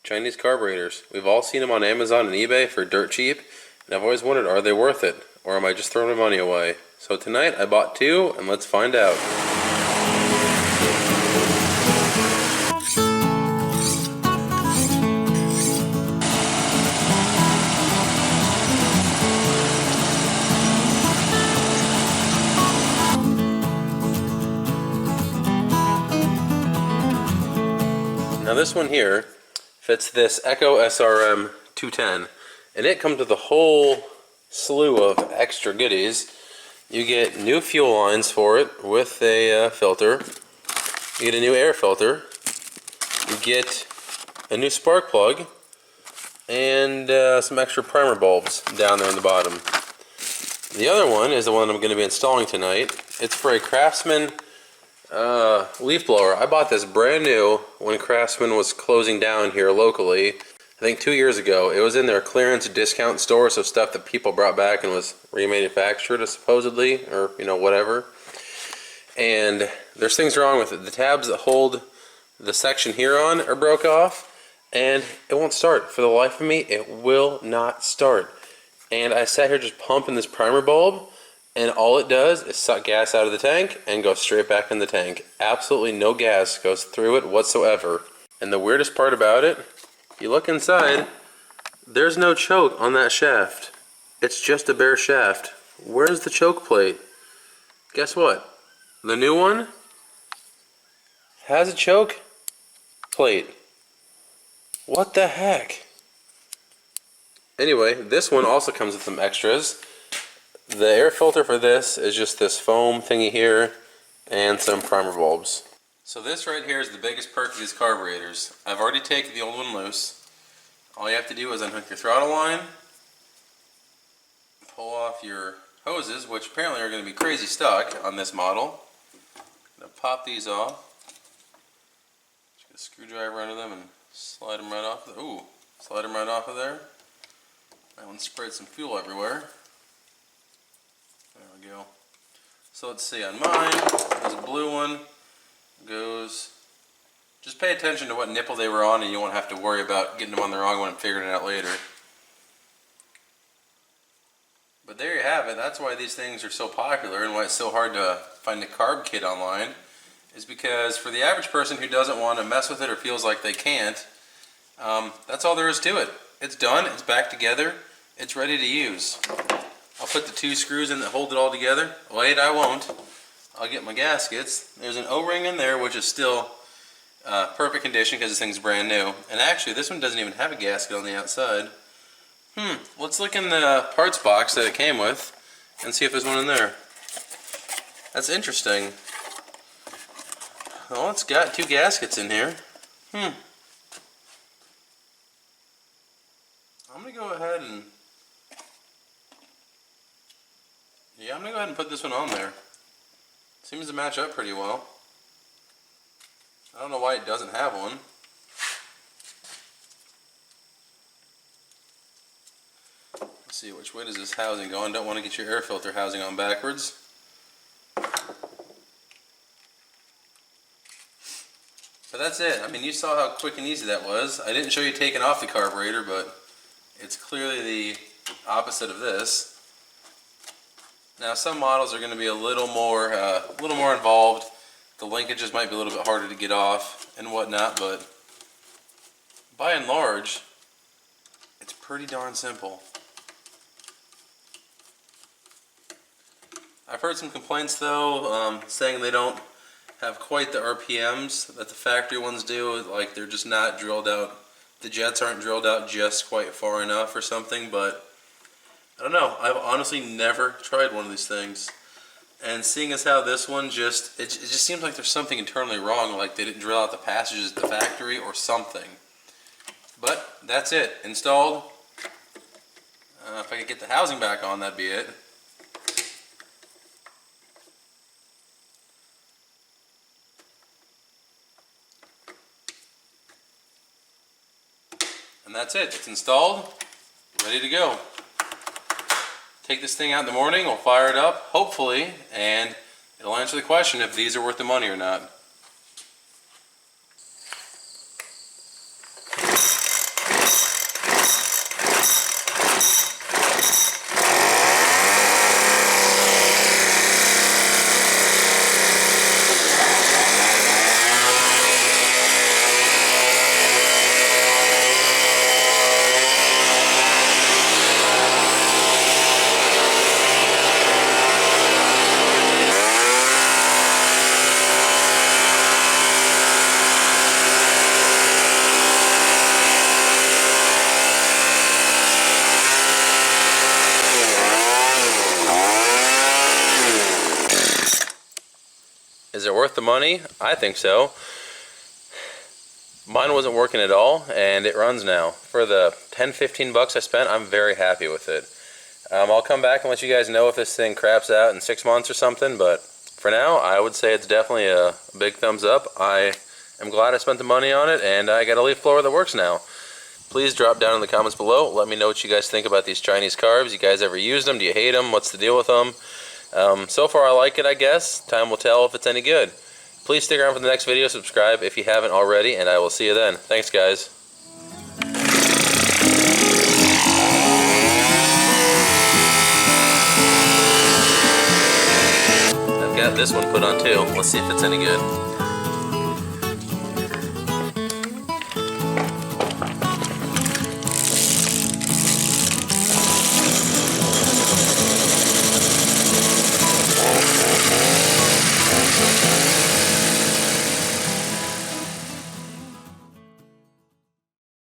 Chinese carburetors. We've all seen them on Amazon and eBay for dirt cheap, and I've always wondered, are they worth it? Or am I just throwing my money away? So tonight I bought two, and let's find out. Now this one here fits this Echo SRM 210, and it comes with a whole slew of extra goodies. You get new fuel lines for it with a filter. You get a new air filter. You get a new spark plug and some extra primer bulbs down there on the bottom. The other one is the one I'm going to be installing tonight. It's for a Craftsman leaf blower. I bought this brand new when Craftsman was closing down here locally. I think 2 years ago. It was in their clearance discount store, so stuff that people brought back and was remanufactured supposedly, or whatever. And there's things wrong with it. The tabs that hold the section here on are broke off, and it won't start. For the life of me, it will not start. And I sat here just pumping this primer bulb, and all it does is suck gas out of the tank and go straight back in the tank. Absolutely no gas goes through it whatsoever. And the weirdest part about it, you look inside, there's no choke on that shaft. It's just a bare shaft. Where's the choke plate? Guess what? The new one has a choke plate. What the heck? Anyway, this one also comes with some extras. The air filter for this is just this foam thingy here and some primer bulbs. So this right here is the biggest perk of these carburetors. I've already taken the old one loose. All you have to do is unhook your throttle line, pull off your hoses, which apparently are going to be crazy stuck on this model. I'm going to pop these off. Just get a screwdriver under them and slide them right off. Ooh, slide them right off of there. That one sprayed some fuel everywhere. There we go. So let's see, on mine, there's a blue one. Goes, just pay attention to what nipple they were on, and you won't have to worry about getting them on the wrong one and figuring it out later. But there you have it. That's why these things are so popular and why it's so hard to find a carb kit online, is because for the average person who doesn't want to mess with it or feels like they can't, that's all there is to it. It's done, it's back together, it's ready to use. I'll put the two screws in that hold it all together. Wait, I won't. I'll get my gaskets. There's an O-ring in there, which is still perfect condition because this thing's brand new. And actually, this one doesn't even have a gasket on the outside. Let's look in the parts box that it came with and see if there's one in there. That's interesting. Well, it's got two gaskets in here. I'm going to go ahead and... I'm going to go ahead and put this one on there. Seems to match up pretty well. I don't know why it doesn't have one. Let's see, which way does this housing go on? Don't want to get your air filter housing on backwards. But that's it. I mean, you saw how quick and easy that was. I didn't show you taking off the carburetor, but it's clearly the opposite of this. Now some models are going to be a little more involved. The linkages might be a little bit harder to get off and whatnot, but by and large, it's pretty darn simple. I've heard some complaints though, saying they don't have quite the RPMs that the factory ones do, like they're just not drilled out, the jets aren't drilled out just quite far enough or something, but I don't know. I've honestly never tried one of these things. And seeing as how this one it just seems like there's something internally wrong, like they didn't drill out the passages at the factory or something. But that's it. Installed. If I could get the housing back on, that'd be it. And that's it. It's installed. Ready to go. Take this thing out in the morning, we'll fire it up, hopefully, and it'll answer the question if these are worth the money or not. it worth the money? I think so. Mine wasn't working at all, and it runs now. For the 10-15 bucks I spent, I'm very happy with it. I'll come back and let you guys know if this thing craps out in 6 months or something, but for now, I would say it's definitely a big thumbs up. I am glad I spent the money on it, and I got a leaf blower that works now. Please drop down in the comments below. Let me know what you guys think about these Chinese carbs. You guys ever used them? Do you hate them? What's the deal with them? So far I like it, I guess. Time will tell if it's any good. Please stick around for the next video, subscribe if you haven't already, and I will see you then. Thanks, guys. I've got this one put on too. Let's see if it's any good.